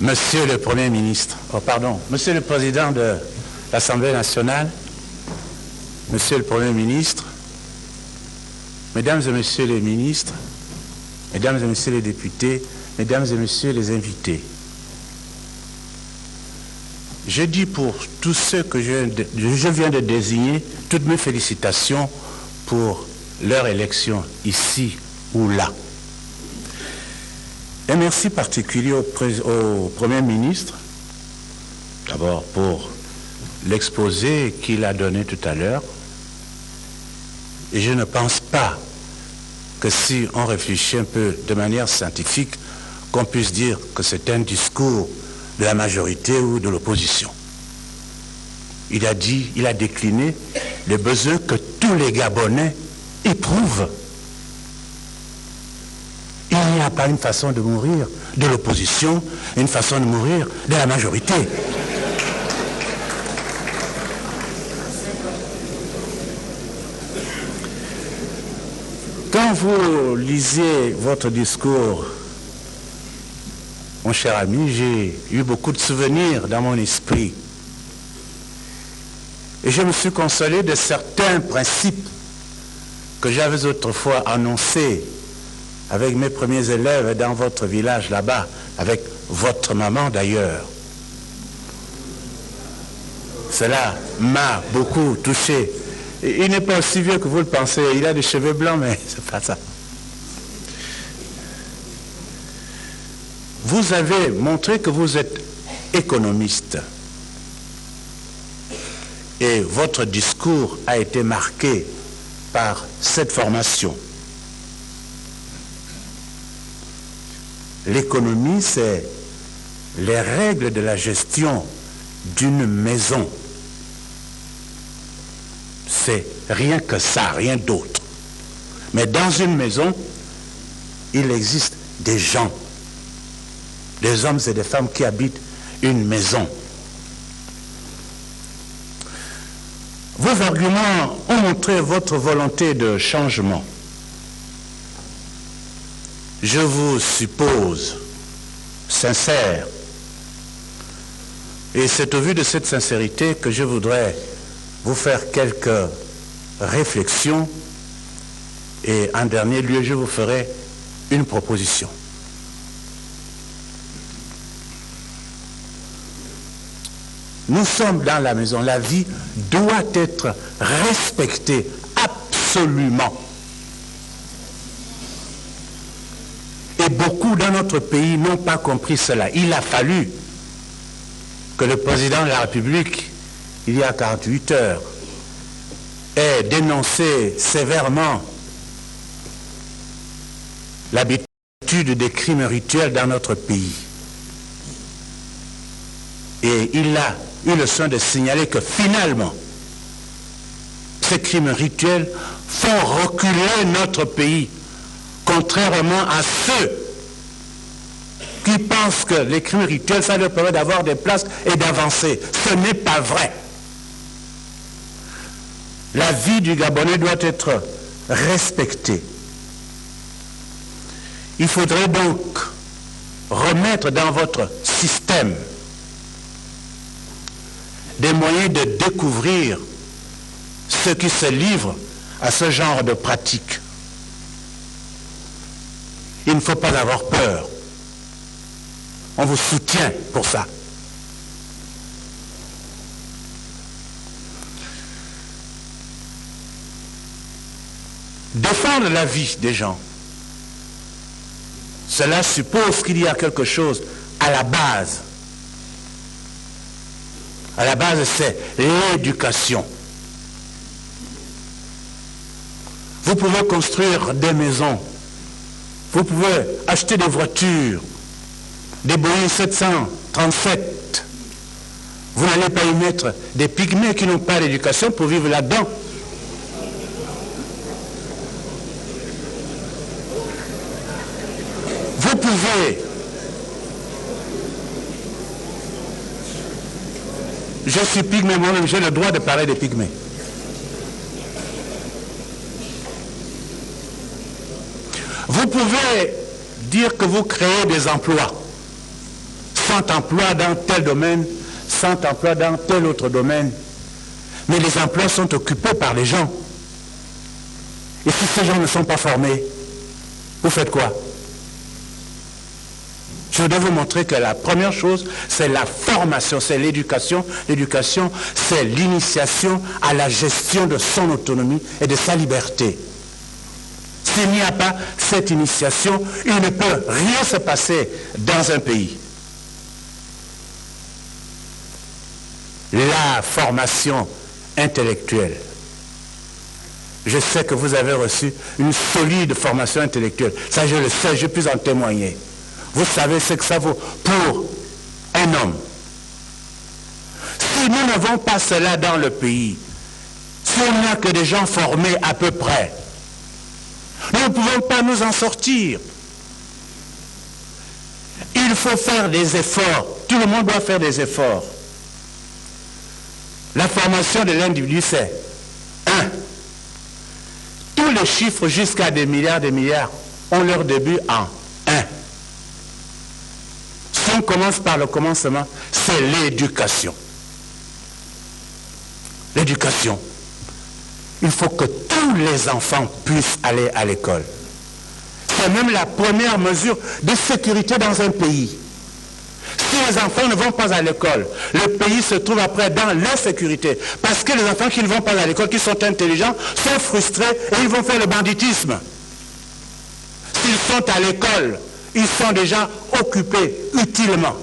Monsieur le Premier ministre, Monsieur le Président de l'Assemblée nationale, Monsieur le Premier ministre, Mesdames et Messieurs les ministres, Mesdames et Messieurs les députés, Mesdames et Messieurs les invités. Je dis pour tous ceux que je viens de désigner toutes mes félicitations pour leur élection ici ou là. Un merci particulier au Premier ministre, d'abord pour l'exposé qu'il a donné tout à l'heure. Et je ne pense pas que si on réfléchit un peu de manière scientifique, qu'on puisse dire que c'est un discours de la majorité ou de l'opposition. Il a décliné les besoins que tous les Gabonais éprouvent. Il n'y a pas une façon de mourir de l'opposition, une façon de mourir de la majorité. Quand vous lisez votre discours, mon cher ami, j'ai eu beaucoup de souvenirs dans mon esprit. Et je me suis consolé de certains principes que j'avais autrefois annoncés avec mes premiers élèves dans votre village là-bas, avec votre maman d'ailleurs. Cela m'a beaucoup touché. Il n'est pas aussi vieux que vous le pensez, il a des cheveux blancs, mais c'est pas ça. Vous avez montré que vous êtes économiste. Et votre discours a été marqué par cette formation. L'économie, c'est les règles de la gestion d'une maison. C'est rien que ça, rien d'autre. Mais dans une maison, il existe des gens, des hommes et des femmes qui habitent une maison. Vos arguments ont montré votre volonté de changement. Je vous suppose sincère. Et c'est au vu de cette sincérité que je voudrais vous faire quelques réflexions. Et en dernier lieu, je vous ferai une proposition. Nous sommes dans la maison. La vie doit être respectée absolument. Et beaucoup dans notre pays n'ont pas compris cela. Il a fallu que le président de la République, il y a 48 heures, ait dénoncé sévèrement l'habitude des crimes rituels dans notre pays. Et il a eu le soin de signaler que finalement, ces crimes rituels font reculer notre pays, contrairement à ceux qui pensent que les crimes rituels, ça leur permet d'avoir des places et d'avancer. Ce n'est pas vrai. La vie du Gabonais doit être respectée. Il faudrait donc remettre dans votre système des moyens de découvrir ceux qui se livrent à ce genre de pratiques. Il ne faut pas avoir peur. On vous soutient pour ça. Défendre la vie des gens, cela suppose qu'il y a quelque chose à la base. À la base, c'est l'éducation. Vous pouvez construire des maisons, vous pouvez acheter des voitures, des Boeing 737. Vous n'allez pas y mettre des pygmées qui n'ont pas d'éducation pour vivre là-dedans. Vous pouvez... Je suis pygmée moi-même, j'ai le droit de parler des pygmées. Vous pouvez dire que vous créez des emplois. 100 emplois dans tel domaine, 100 emplois dans tel autre domaine. Mais les emplois sont occupés par les gens. Et si ces gens ne sont pas formés, vous faites quoi? Je voudrais vous montrer que la première chose, c'est la formation, c'est l'éducation. L'éducation, c'est l'initiation à la gestion de son autonomie et de sa liberté. S'il n'y a pas cette initiation, il ne peut rien se passer dans un pays. La formation intellectuelle. Je sais que vous avez reçu une solide formation intellectuelle. Ça, je le sais, je peux en témoigner. Vous savez ce que ça vaut pour un homme. Si nous n'avons pas cela dans le pays, si on n'a que des gens formés à peu près, nous ne pouvons pas nous en sortir. Il faut faire des efforts. Tout le monde doit faire des efforts. La formation de l'individu, c'est 1. Tous les chiffres jusqu'à des milliards ont leur début en 1. Si on commence par le commencement, c'est l'éducation. L'éducation. Il faut que tous les enfants puissent aller à l'école. C'est même la première mesure de sécurité dans un pays. Si les enfants ne vont pas à l'école, le pays se trouve après dans l'insécurité. Parce que les enfants qui ne vont pas à l'école, qui sont intelligents, sont frustrés et ils vont faire le banditisme. S'ils sont à l'école, ils sont déjà occupés utilement.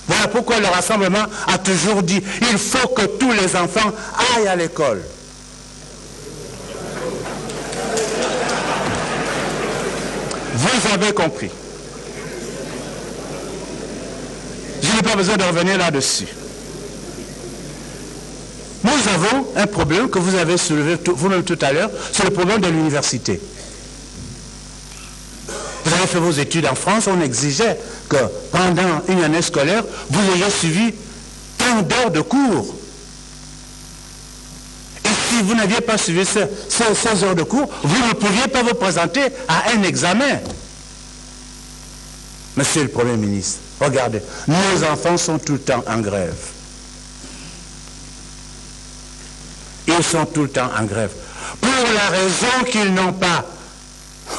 Voilà pourquoi le rassemblement a toujours dit, il faut que tous les enfants aillent à l'école. Vous avez compris. Je n'ai pas besoin de revenir là-dessus. Nous avons un problème que vous avez soulevé vous-même tout à l'heure, c'est le problème de l'université. Vous avez fait vos études en France, on exigeait que pendant une année scolaire, vous ayez suivi tant d'heures de cours. Et si vous n'aviez pas suivi ces heures de cours, vous ne pouviez pas vous présenter à un examen. Monsieur le Premier ministre, regardez, nos enfants sont tout le temps en grève. Ils sont tout le temps en grève. Pour la raison qu'ils n'ont pas.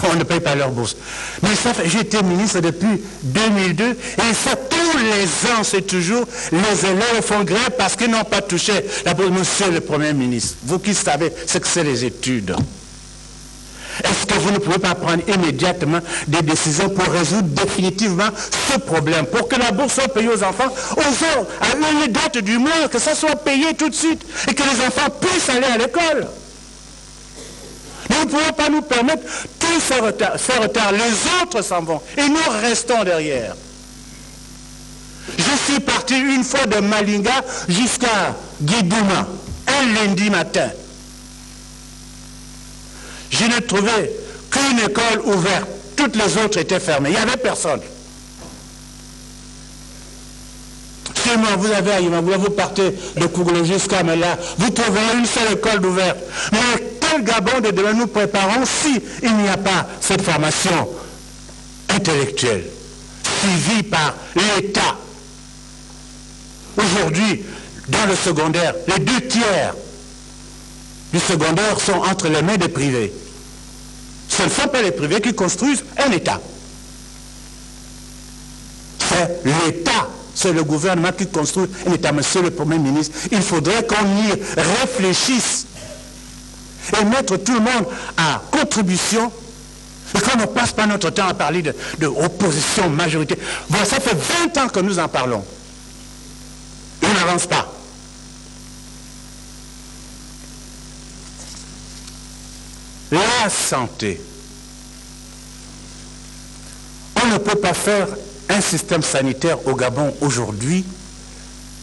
On ne paye pas leur bourse. Mais ça fait, j'ai été ministre depuis 2002 et ça, tous les ans, c'est toujours, les élèves font grève parce qu'ils n'ont pas touché la bourse. Monsieur le Premier ministre, vous qui savez ce que c'est les études, est-ce que vous ne pouvez pas prendre immédiatement des décisions pour résoudre définitivement ce problème, pour que la bourse soit payée aux enfants, aux heures, à une date du mois, que ça soit payé tout de suite et que les enfants puissent aller à l'école? Nous ne pouvons pas nous permettre tout ce retard. Les autres s'en vont et nous restons derrière. Je suis parti une fois de Malinga jusqu'à Guédouma, un lundi matin. Je n'ai trouvé qu'une école ouverte. Toutes les autres étaient fermées. Il n'y avait personne. Chez moi, vous avez à Yimagula, vous partez de Kougoulou jusqu'à Mela, vous trouvez une seule école ouverte. Mais quel Gabon de demain nous préparons si il n'y a pas cette formation intellectuelle suivie par l'État? Aujourd'hui, dans le secondaire, les 2/3 du secondaire sont entre les mains des privés. Ce ne sont pas les privés qui construisent un État. C'est l'État, c'est le gouvernement qui construit un État. Monsieur le Premier ministre, il faudrait qu'on y réfléchisse et mettre tout le monde à contribution et qu'on ne passe pas notre temps à parler de opposition, majorité. Voilà, ça fait 20 ans que nous en parlons. On n'avance pas. La santé. On ne peut pas faire un système sanitaire au Gabon aujourd'hui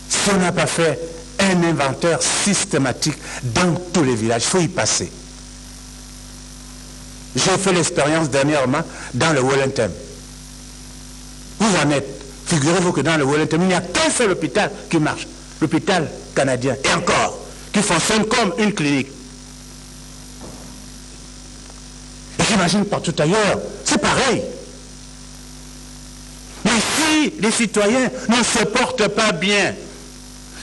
si on n'a pas fait un inventaire systématique dans tous les villages. Il faut y passer. J'ai fait l'expérience dernièrement dans le Wellington. Vous en êtes. Figurez-vous que dans le Wellington, il n'y a qu'un seul hôpital qui marche. L'hôpital canadien. Et encore, qui fonctionne comme une clinique. Et j'imagine partout ailleurs, c'est pareil. Mais si si les citoyens ne se portent pas bien,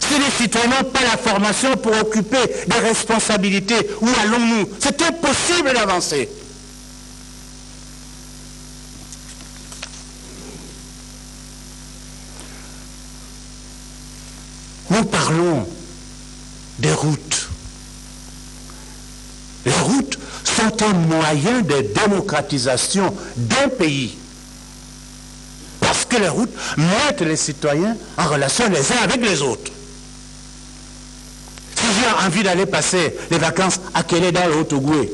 si les citoyens n'ont pas la formation pour occuper des responsabilités, où allons-nous? C'est impossible d'avancer. Nous parlons des routes. Les routes sont un moyen de démocratisation d'un pays. Parce que les routes mettent les citoyens en relation les uns avec les autres. Si j'ai envie d'aller passer les vacances à Kélé dans le Haut-Ogooué,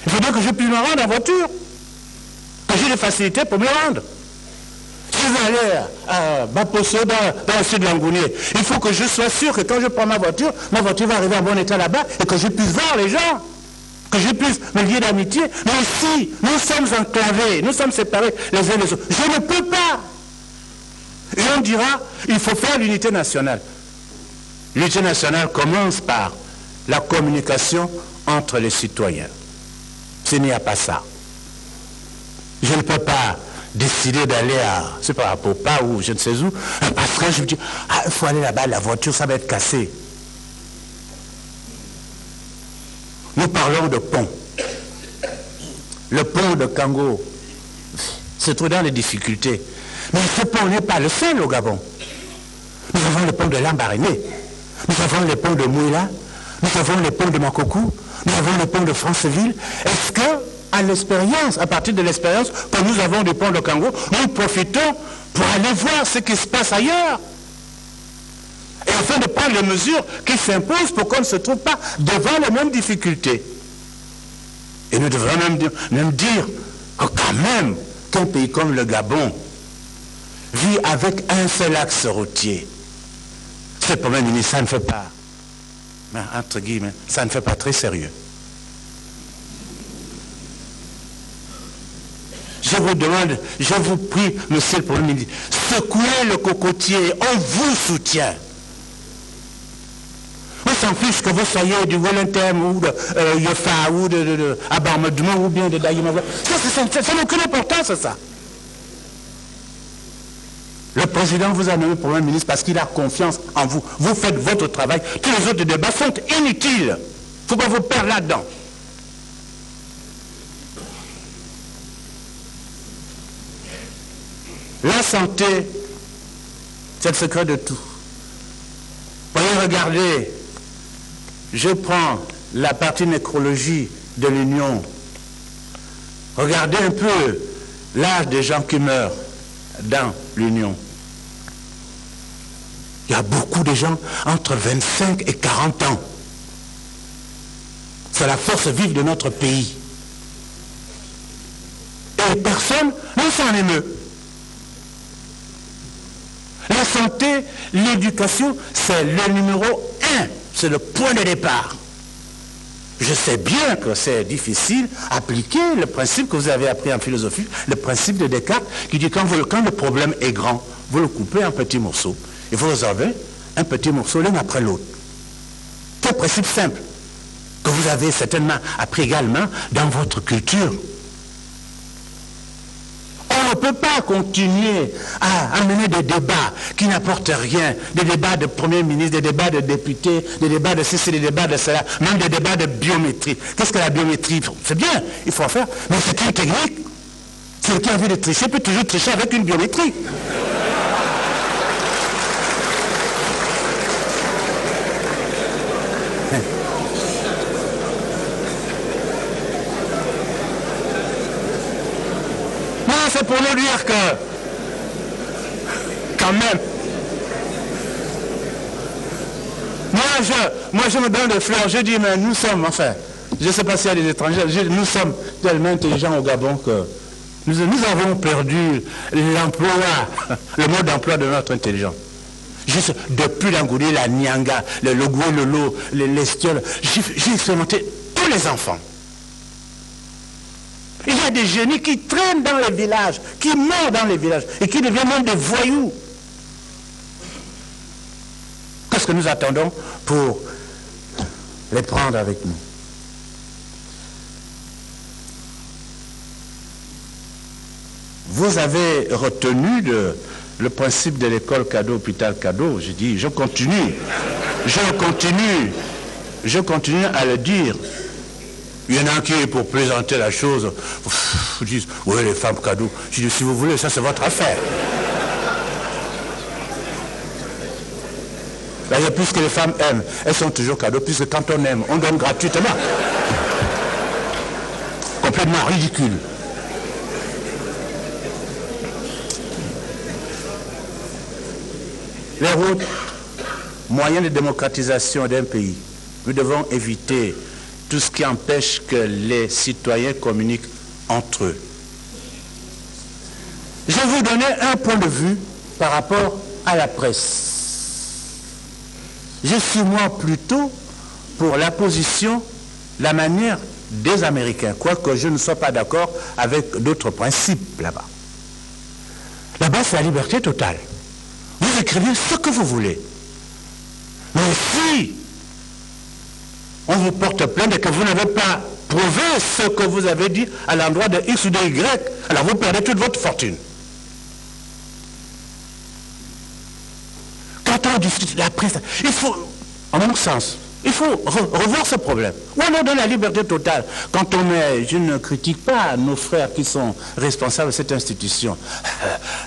il faut bien que je puisse me rendre en voiture. Que j'ai des facilités pour me rendre. Si je veux aller à Baposso dans le sud de l'Angounier, il faut que je sois sûr que quand je prends ma voiture va arriver en bon état là-bas et que je puisse voir les gens. Que je puisse me lier d'amitié. Mais si nous sommes enclavés, nous sommes séparés les uns les autres, je ne peux pas. Et on dira, il faut faire l'unité nationale. L'unité nationale commence par la communication entre les citoyens. S'il n'y a pas ça, je ne peux pas décider d'aller à, c'est pas à Popa ou je ne sais où, parce que je me dis, il faut aller là-bas, la voiture, ça va être cassé. Nous parlons de pont. Le pont de Kango se trouve dans les difficultés. Mais ce pont n'est pas le seul au Gabon. Nous avons le pont de Lambaréné. Nous avons le pont de Mouila. Nous avons le pont de Makokou. Nous avons le pont de Franceville. Est-ce que, à partir de l'expérience que nous avons du pont de Kango, nous profitons pour aller voir ce qui se passe ailleurs? Et afin de prendre les mesures qui s'imposent pour qu'on ne se trouve pas devant les mêmes difficultés. Et nous devrions même dire que quand même, qu'un pays comme le Gabon vit avec un seul axe routier. Ce Premier ministre, ça ne fait pas, entre guillemets, ça ne fait pas très sérieux. Je vous demande, je vous prie, monsieur le Premier ministre, secouez le cocotier, on vous soutient. On s'en fiche que vous soyez du Wellington ou de Yofa ou de Abarmedoumo ou bien de Daïmawa. Ça n'a aucune importance, ça. Le président vous a nommé Premier ministre parce qu'il a confiance en vous. Vous faites votre travail. Tous les autres débats sont inutiles. Il ne faut pas vous perdre là-dedans. La santé, c'est le secret de tout. Voyez, regardez, je prends la partie nécrologie de l'Union. Regardez un peu l'âge des gens qui meurent dans l'Union. Il y a beaucoup de gens entre 25 et 40 ans. C'est la force vive de notre pays. Et personne ne s'en émeut. La santé, l'éducation, c'est le numéro 1. C'est le point de départ. Je sais bien que c'est difficile d'appliquer le principe que vous avez appris en philosophie, le principe de Descartes, qui dit quand le problème est grand, vous le coupez en petits morceaux. Et vous résolvez un petit morceau l'un après l'autre. C'est un principe simple, que vous avez certainement appris également dans votre culture. On ne peut pas continuer à mener des débats qui n'apportent rien, des débats de Premier ministre, des débats de députés, des débats de ceci, des débats de cela, même des débats de biométrie. Qu'est-ce que la biométrie? C'est bien, il faut en faire, mais c'est une technique. Celui qui a envie de tricher peut toujours tricher avec une biométrie. C'est pour nous dire que, quand même, moi je me donne des fleurs, je dis, mais nous sommes, enfin, je ne sais pas s'il y a des étrangers, nous sommes tellement intelligents au Gabon que nous avons perdu l'emploi, le mode d'emploi de notre intelligence. Juste depuis l'Angouli, la Nyanga, le Logoué, le Lo, l'Estiole, j'ai expérimenté tous les enfants. Il y a des génies qui traînent dans les villages, qui meurent dans les villages et qui deviennent même des voyous. Qu'est-ce que nous attendons pour les prendre avec nous? Vous avez retenu le principe de l'école cadeau, hôpital cadeau, je dis, je continue à le dire. Il y en a qui, pour plaisanter la chose, disent, oui, les femmes cadeaux. Je dis, si vous voulez, ça c'est votre affaire. D'ailleurs, puisque les femmes aiment, elles sont toujours cadeaux, puisque quand on aime, on donne gratuitement. Complètement ridicule. Les routes, moyens de démocratisation d'un pays. Nous devons éviter tout ce qui empêche que les citoyens communiquent entre eux. Je vais vous donner un point de vue par rapport à la presse. Je suis moi plutôt pour la position, la manière des Américains, quoique je ne sois pas d'accord avec d'autres principes là-bas. Là-bas, c'est la liberté totale. Vous écrivez ce que vous voulez. Mais si on vous porte plainte et que vous n'avez pas prouvé ce que vous avez dit à l'endroit de X ou de Y, alors vous perdez toute votre fortune. Quand on discute de la presse, il faut, en mon sens, il faut revoir ce problème. Ou alors dans la liberté totale. Quand on met, je ne critique pas nos frères qui sont responsables de cette institution.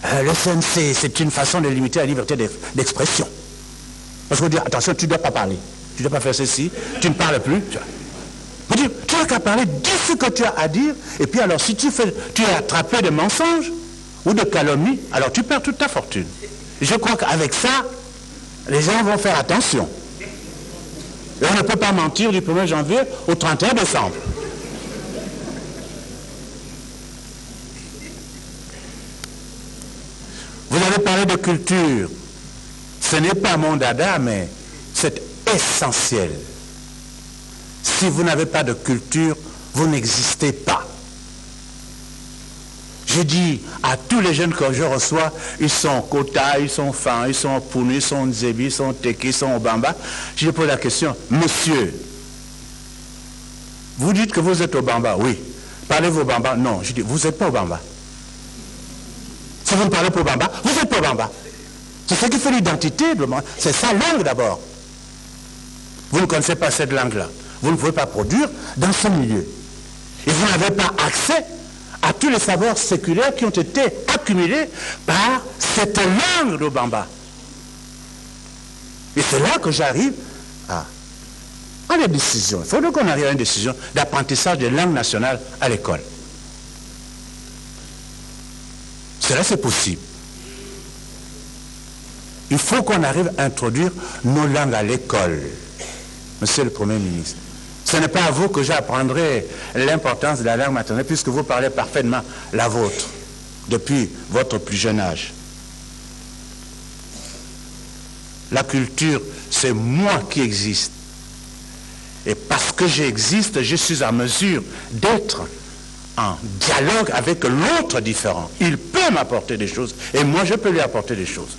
Le CNC, c'est une façon de limiter la liberté d'expression. Parce qu'on dit, attention, tu ne dois pas parler. Tu ne dois pas faire ceci, tu ne parles plus. Vous dites, tu n'as qu'à parler, dis ce que tu as à dire, et puis alors si tu es attrapé de mensonges ou de calomnies, alors tu perds toute ta fortune. Et je crois qu'avec ça, les gens vont faire attention. Et on ne peut pas mentir du 1er janvier au 31 décembre. Vous avez parlé de culture. Ce n'est pas mon dada, mais c'est essentiel. Si vous n'avez pas de culture, vous n'existez pas. Je dis à tous les jeunes que je reçois, ils sont Kota, ils sont Fan, ils sont Pounu, ils sont Nzebi, ils sont Teki, ils sont Obamba. Je leur pose la question, monsieur, vous dites que vous êtes Obamba, oui. Parlez-vous Obamba? Non. Je dis, vous n'êtes pas Obamba. Si vous ne parlez pas Obamba, vous n'êtes pas Obamba. C'est ça qui fait l'identité. C'est sa langue d'abord. Vous ne connaissez pas cette langue-là. Vous ne pouvez pas produire dans ce milieu. Et vous n'avez pas accès à tous les savoirs séculaires qui ont été accumulés par cette langue d'Obamba. Et c'est là que j'arrive à la décision. Il faut donc qu'on arrive à une décision d'apprentissage des langues nationales à l'école. Cela, c'est possible. Il faut qu'on arrive à introduire nos langues à l'école, Monsieur le Premier ministre. Ce n'est pas à vous que j'apprendrai l'importance de la langue maternelle, puisque vous parlez parfaitement la vôtre, depuis votre plus jeune âge. La culture, c'est moi qui existe. Et parce que j'existe, je suis en mesure d'être en dialogue avec l'autre différent. Il peut m'apporter des choses, et moi je peux lui apporter des choses.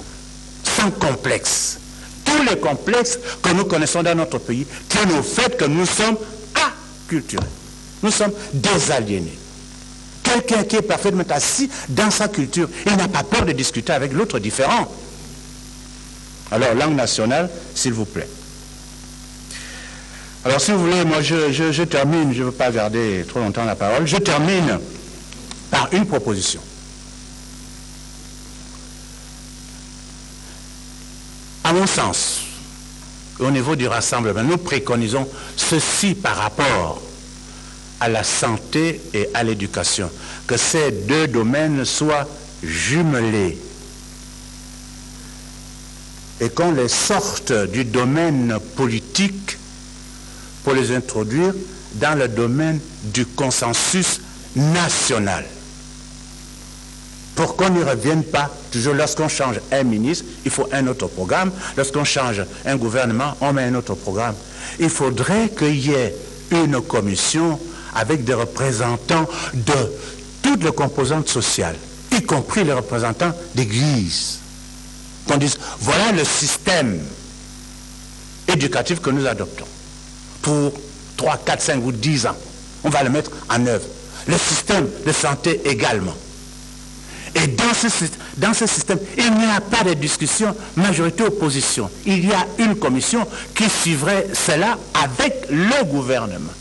Sans complexe. Tous les complexes que nous connaissons dans notre pays tiennent au fait que nous sommes acculturés. Nous sommes désaliénés. Quelqu'un qui est parfaitement assis dans sa culture, il n'a pas peur de discuter avec l'autre différent. Alors, langue nationale, s'il vous plaît. Alors, si vous voulez, moi, je termine, je ne veux pas garder trop longtemps la parole, je termine par une proposition. À mon sens, au niveau du rassemblement, nous préconisons ceci par rapport à la santé et à l'éducation, que ces deux domaines soient jumelés et qu'on les sorte du domaine politique pour les introduire dans le domaine du consensus national. Pour qu'on n'y revienne pas, toujours lorsqu'on change un ministre, il faut un autre programme. Lorsqu'on change un gouvernement, on met un autre programme. Il faudrait qu'il y ait une commission avec des représentants de toutes les composantes sociales, y compris les représentants d'église. Qu'on dise, voilà le système éducatif que nous adoptons pour 3, 4, 5 ou 10 ans. On va le mettre en œuvre. Le système de santé également. Et dans ce système, il n'y a pas de discussion majorité-opposition. Il y a une commission qui suivrait cela avec le gouvernement.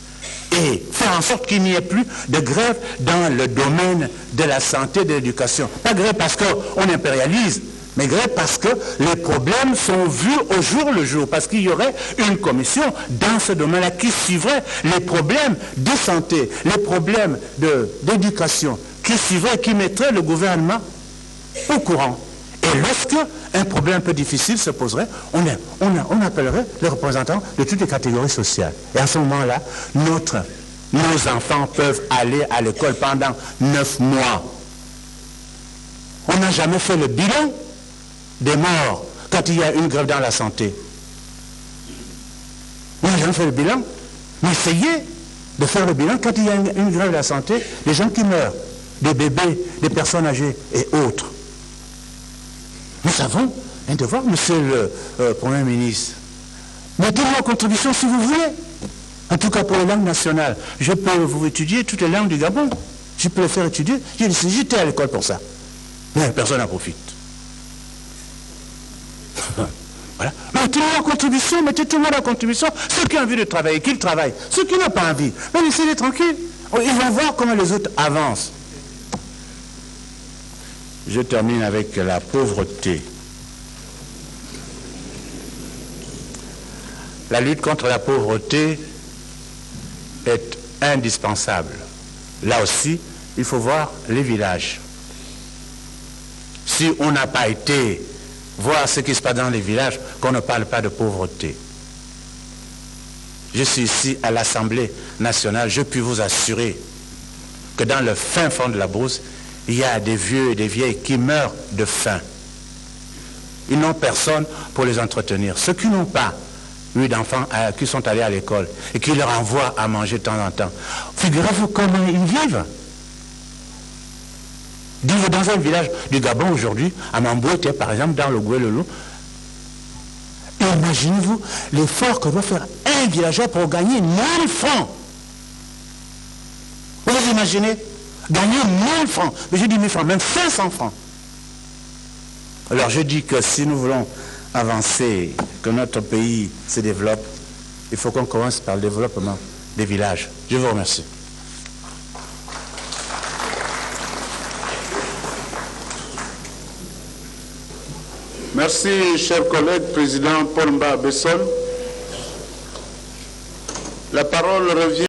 Et faire en sorte qu'il n'y ait plus de grève dans le domaine de la santé et de l'éducation. Pas grève parce qu'on impérialise, mais grève parce que les problèmes sont vus au jour le jour. Parce qu'il y aurait une commission dans ce domaine-là qui suivrait les problèmes de santé, les problèmes d'éducation, qui suivrait, qui mettrait le gouvernement au courant. Et lorsque un problème un peu difficile se poserait, on appellerait les représentants de toutes les catégories sociales. Et à ce moment-là, nos enfants peuvent aller à l'école pendant 9 mois. On n'a jamais fait le bilan des morts quand il y a une grève dans la santé. On n'a jamais fait le bilan. Mais essayez de faire le bilan quand il y a une grève de la santé, des gens qui meurent, des bébés, des personnes âgées et autres. Nous avons un devoir, monsieur le Premier ministre. Mettez-nous en contribution si vous voulez. En tout cas pour les langues nationales. Je peux vous étudier toutes les langues du Gabon. Je peux les faire étudier. J'étais à l'école pour ça. Mais personne n'en profite. Voilà. Mettez-nous en contribution, mettez tout le monde en contribution. Ceux qui ont envie de travailler, qu'ils travaillent. Ceux qui n'ont pas envie, laissez-les tranquilles. Ils vont voir comment les autres avancent. Je termine avec la pauvreté. La lutte contre la pauvreté est indispensable. Là aussi, il faut voir les villages. Si on n'a pas été voir ce qui se passe dans les villages, qu'on ne parle pas de pauvreté. Je suis ici à l'Assemblée nationale, je puis vous assurer que dans le fin fond de la brousse, il y a des vieux et des vieilles qui meurent de faim. Ils n'ont personne pour les entretenir. Ceux qui n'ont pas eu d'enfants, qui sont allés à l'école et qui leur envoient à manger de temps en temps, figurez-vous comment ils vivent. Vivre dans un village du Gabon aujourd'hui, à Mambouété par exemple, dans le Goué-le-Loup, imaginez-vous l'effort que doit faire un villageois pour gagner 1000 francs. Vous imaginez gagner 1000 francs, mais je dis 1000 francs, même 500 francs. Alors je dis que si nous voulons avancer, que notre pays se développe, il faut qu'on commence par le développement des villages. Je vous remercie. Merci, cher collègue, président Paul Mba Bessol. La parole revient